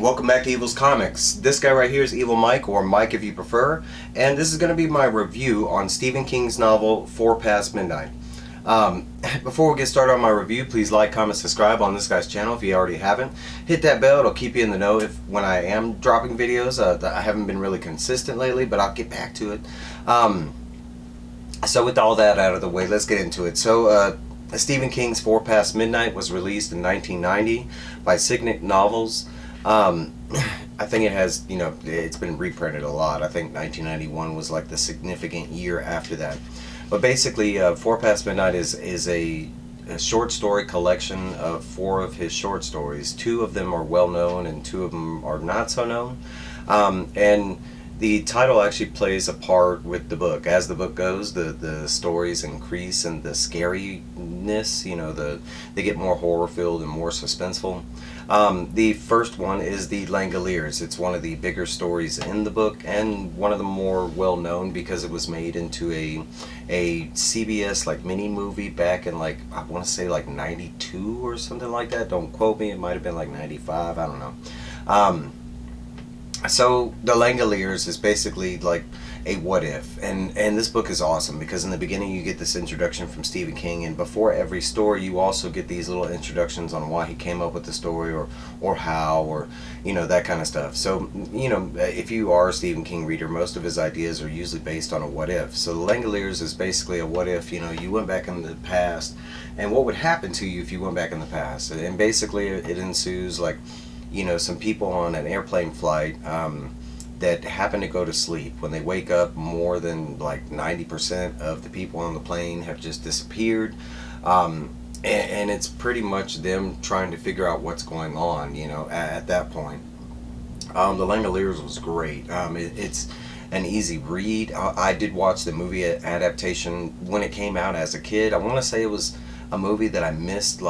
welcome back to Evil's Comics. This guy right here is Evil Mike, or Mike if you prefer, and this is going to be my review on Stephen King's novel 4 Past Midnight. Before we get started on my review, please like, comment, subscribe on this guy's channel if you already haven't. Hit that bell, it'll keep you in the know when I am dropping videos. I haven't been really consistent lately, but I'll get back to it. So with all that out of the way, let's get into it. So, Stephen King's 4 Past Midnight was released in 1990 by Signet Novels. I think it has, it's been reprinted a lot. I think 1991 was like the significant year after that. But basically, 4 Past Midnight is a short story collection of 4 of his short stories. 2 of them are well known and 2 of them are not so known. And the title actually plays a part with the book. As the book goes, the stories increase and the scariness, they get more horror-filled and more suspenseful. The first one is the Langoliers. It's one of the bigger stories in the book and one of the more well-known because it was made into a CBS mini movie back in I want to say 92 or something like that. Don't quote me, it might have been 95, I don't know. So the Langoliers is basically a what if, and this book is awesome because in the beginning you get this introduction from Stephen King, and before every story you also get these little introductions on why he came up with the story or how, or that kind of stuff. So if you are a Stephen King reader, most of his ideas are usually based on a what if. So the Langoliers is basically a what if you went back in the past and what would happen to you if you went back in the past, and basically it ensues some people on an airplane flight that happen to go to sleep. When they wake up, more than 90% of the people on the plane have just disappeared, and it's pretty much them trying to figure out what's going on at that point. The Langoliers was great. It's an easy read. I did watch the movie adaptation when it came out as a kid. I want to say it was a movie that I missed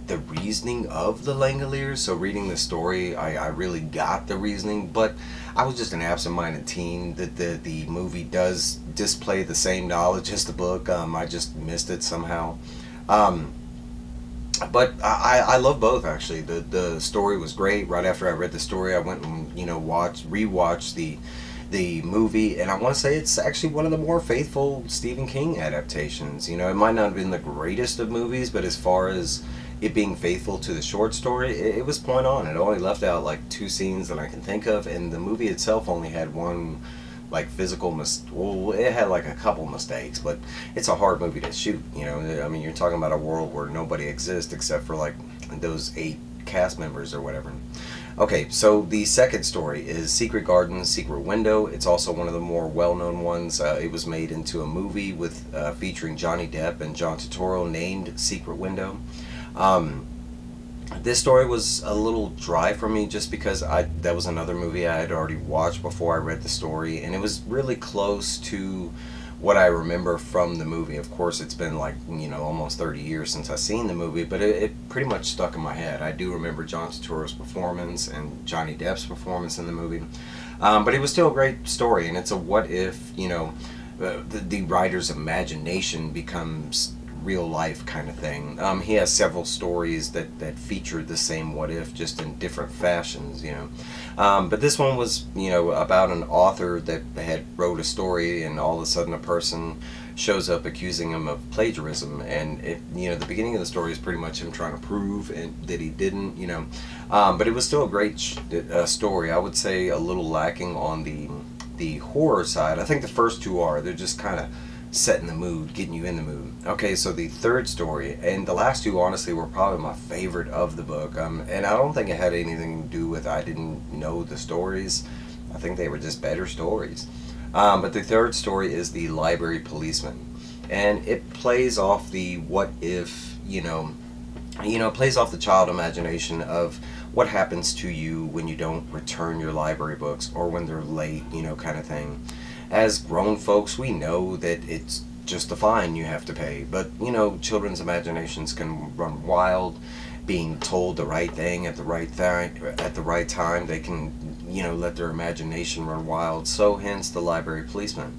the reasoning of the Langoliers. So reading the story, I really got the reasoning, but I was just an absent-minded teen. That the movie does display the same knowledge as the book. I just missed it somehow. But I love both, actually. The story was great. Right after I read the story, I went and rewatched the movie, and I want to say it's actually one of the more faithful Stephen King adaptations. It might not have been the greatest of movies, but as far as it being faithful to the short story, it was point on. It only left out 2 scenes that I can think of, and the movie itself only had one physical it had a couple mistakes, but it's a hard movie to shoot. I mean, you're talking about a world where nobody exists except for those 8 cast members or whatever. Okay, so the second story is Secret Garden, Secret Window. It's also one of the more well-known ones. It was made into a movie with featuring Johnny Depp and John Turturro, named Secret Window. This story was a little dry for me just because that was another movie I had already watched before I read the story, and it was really close to what I remember from the movie. Of course, it's been almost 30 years since I've seen the movie, but it pretty much stuck in my head. I do remember John Turturro's performance and Johnny Depp's performance in the movie, but it was still a great story, and it's a what if the writer's imagination becomes real life kind of thing. He has several stories that feature the same what if, just in different fashions, but this one was about an author that had wrote a story, and all of a sudden a person shows up accusing him of plagiarism, and the beginning of the story is pretty much him trying to prove that he didn't, but it was still a great story. I would say a little lacking on the horror side. I think the first 2 they're just kind of setting the mood, getting you in the mood. Okay, so the third story, and the last 2 honestly were probably my favorite of the book, and I don't think it had anything to do with I didn't know the stories. I think they were just better stories. But the third story is the Library Policeman, and it plays off the what if, plays off the child imagination of what happens to you when you don't return your library books, or when they're late, kind of thing. As grown folks, we know that it's just a fine you have to pay, but children's imaginations can run wild. Being told the right thing at the right time, they can let their imagination run wild. So hence the Library Policeman.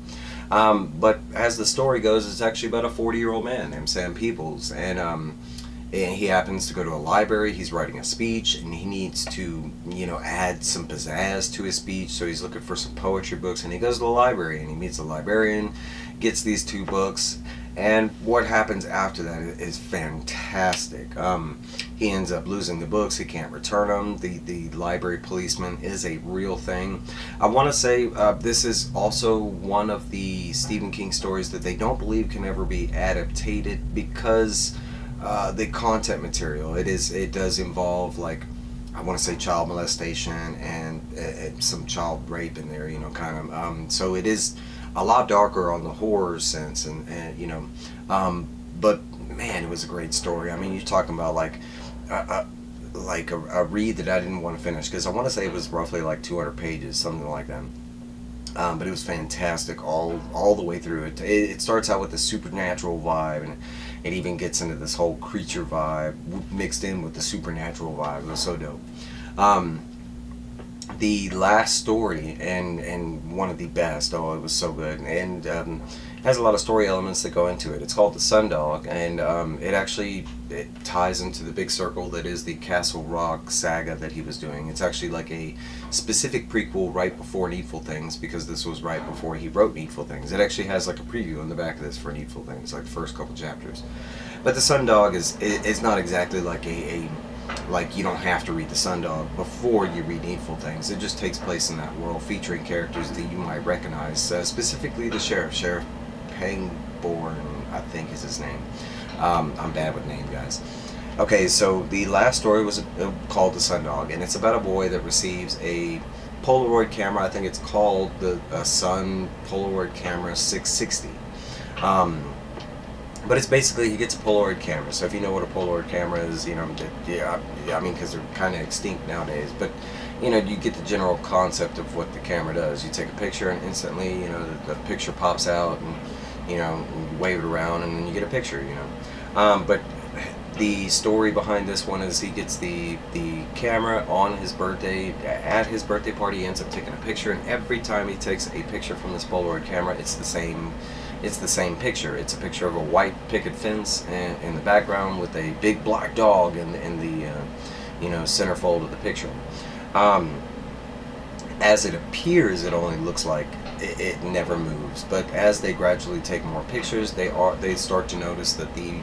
But as the story goes, it's actually about a 40-year-old man named Sam Peebles, and and he happens to go to a library. He's writing a speech, and he needs to, add some pizzazz to his speech. So he's looking for some poetry books, and he goes to the library, and he meets a librarian, gets these 2 books, and what happens after that is fantastic. He ends up losing the books. He can't return them. The library policeman is a real thing. I want to say this is also one of the Stephen King stories that they don't believe can ever be adapted because the content material. It does involve, like, I want to say child molestation and some child rape in there, kind of. So it is a lot darker on the horror sense, and but man, it was a great story. I mean, you're talking about like a read that I didn't want to finish, because I want to say it was roughly like 200 pages, something like that. But it was fantastic all the way through. It starts out with the supernatural vibe, and it even gets into this whole creature vibe mixed in with the supernatural vibe. It was so dope. The last story, and one of the best. Oh, it was so good, and has a lot of story elements that go into it. It's called The Sundog, and it ties into the big circle that is the Castle Rock saga that he was doing. It's actually like a specific prequel right before Needful Things, because this was right before he wrote Needful Things. It actually has like a preview on the back of this for Needful Things, like the first couple chapters. But The Sundog is not exactly like like, you don't have to read The Sundog before you read Needful Things. It just takes place in that world, featuring characters that you might recognize, specifically the Sheriff Pangborn, I think is his name. I'm bad with names, guys. Okay, so the last story was called The Sundog, and it's about a boy that receives a Polaroid camera. I think it's called the Sun Polaroid Camera 660. But it's basically, he gets a Polaroid camera. So if you know what a Polaroid camera is, yeah, I mean, because they're kind of extinct nowadays. But, you get the general concept of what the camera does. You take a picture, and instantly, the picture pops out, and, you wave it around, and then you get a picture, But the story behind this one is he gets the camera on his birthday. At his birthday party, he ends up taking a picture, and every time he takes a picture from this Polaroid camera, it's the same picture. It's a picture of a white picket fence in the background with a big black dog in the centerfold of the picture. As it appears, it only looks like it never moves, but as they gradually take more pictures, they start to notice that the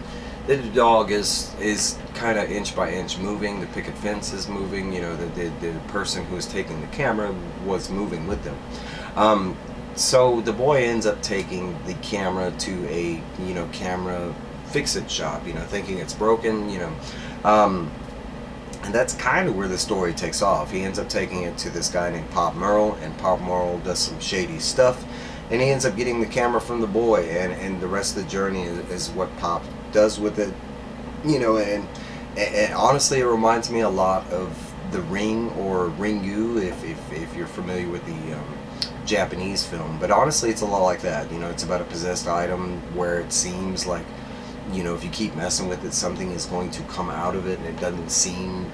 dog is kind of inch by inch moving. The picket fence is moving. The person who was taking the camera was moving with them. So the boy ends up taking the camera to a camera fix-it shop, thinking it's broken, and that's kind of where the story takes off. He ends up taking it to this guy named Pop Merle, and Pop Merle does some shady stuff, and he ends up getting the camera from the boy, and the rest of the journey is what Pop does with it, and honestly, it reminds me a lot of The Ring, or Ringu, if you're familiar with the Japanese film. But honestly, it's a lot like that. It's about a possessed item where it seems like, if you keep messing with it, something is going to come out of it, and it doesn't seem,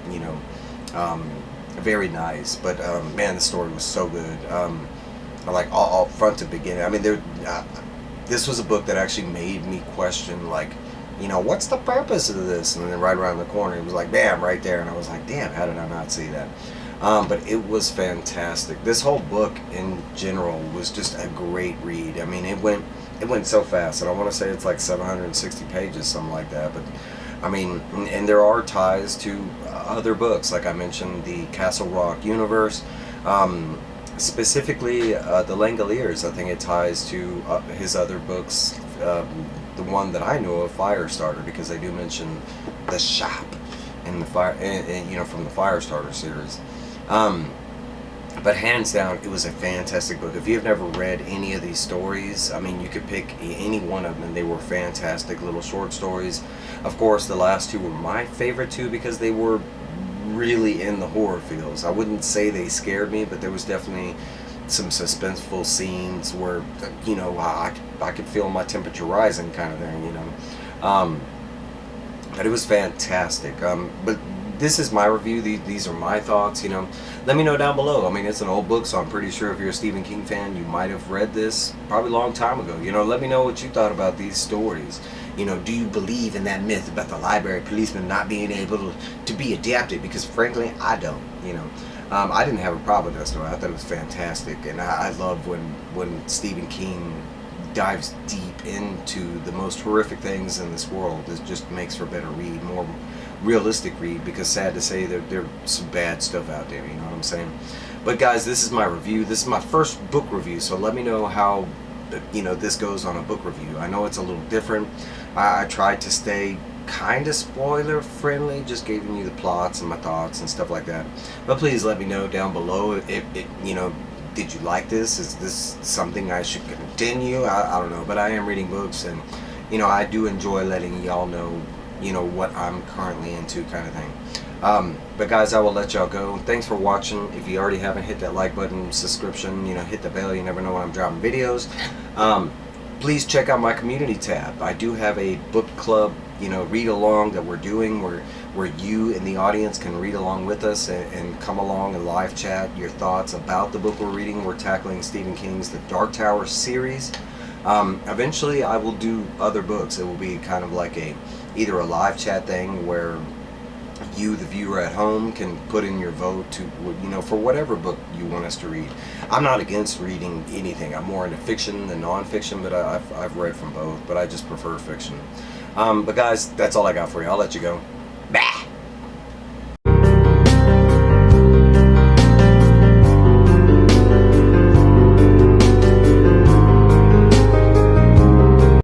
very nice. But man, the story was so good. Like all front to beginning. I mean, this was a book that actually made me question, like, what's the purpose of this? And then right around the corner, it was like, bam, right there, and I was like, damn, how did I not see that? But it was fantastic. This whole book in general was just a great read. I mean, it went so fast, and I want to say it's like 760 pages, something like that. But I mean, and there are ties to other books, like I mentioned, the Castle Rock universe, specifically the Langoliers. I think it ties to his other books, the one that I know of, Firestarter, because they do mention the shop in the from the Firestarter series. But hands down, it was a fantastic book. If you've never read any of these stories, I mean, you could pick any one of them, and they were fantastic little short stories. Of course, the last two were my favorite two, because they were really in the horror feels. I wouldn't say they scared me, but there was definitely some suspenseful scenes where, I could feel my temperature rising, kind of thing, But it was fantastic. But this is my review. These are my thoughts. You know, let me know down below. I mean, it's an old book, so I'm pretty sure if you're a Stephen King fan, you might have read this probably a long time ago. You know, let me know what you thought about these stories. You know, do you believe in that myth about the library policeman not being able to be adapted? Because frankly, I don't. You know, I didn't have a problem with that story. I thought it was fantastic, and I love when Stephen King dives deep into the most horrific things in this world. It just makes for a better read, more realistic read, because sad to say there's some bad stuff out there, you know what I'm saying? But guys, this is my review. This is my first book review, so let me know how, you know, this goes on a book review. I know it's a little different. I tried to stay kind of spoiler friendly, just giving you the plots and my thoughts and stuff like that. But please let me know down below if you know, did you like this? Is this something I should continue? I don't know, but I am reading books, and you know, I do enjoy letting y'all know, you know, what I'm currently into, kind of thing. But guys, I will let y'all go. Thanks for watching. If you already haven't hit that like button, subscription, you know, hit the bell. You never know when I'm dropping videos. Please check out my community tab. I do have a book club, you know, read along that we're doing, where you in the audience can read along with us and come along and live chat your thoughts about the book we're reading. We're tackling Stephen King's The Dark Tower series. Eventually I will do other books. It will be kind of like either a live chat thing where you, the viewer at home, can put in your vote to, you know, for whatever book you want us to read. I'm not against reading anything. I'm more into fiction than non-fiction, but I've read from both, but I just prefer fiction. But guys, that's all I got for you. I'll let you go.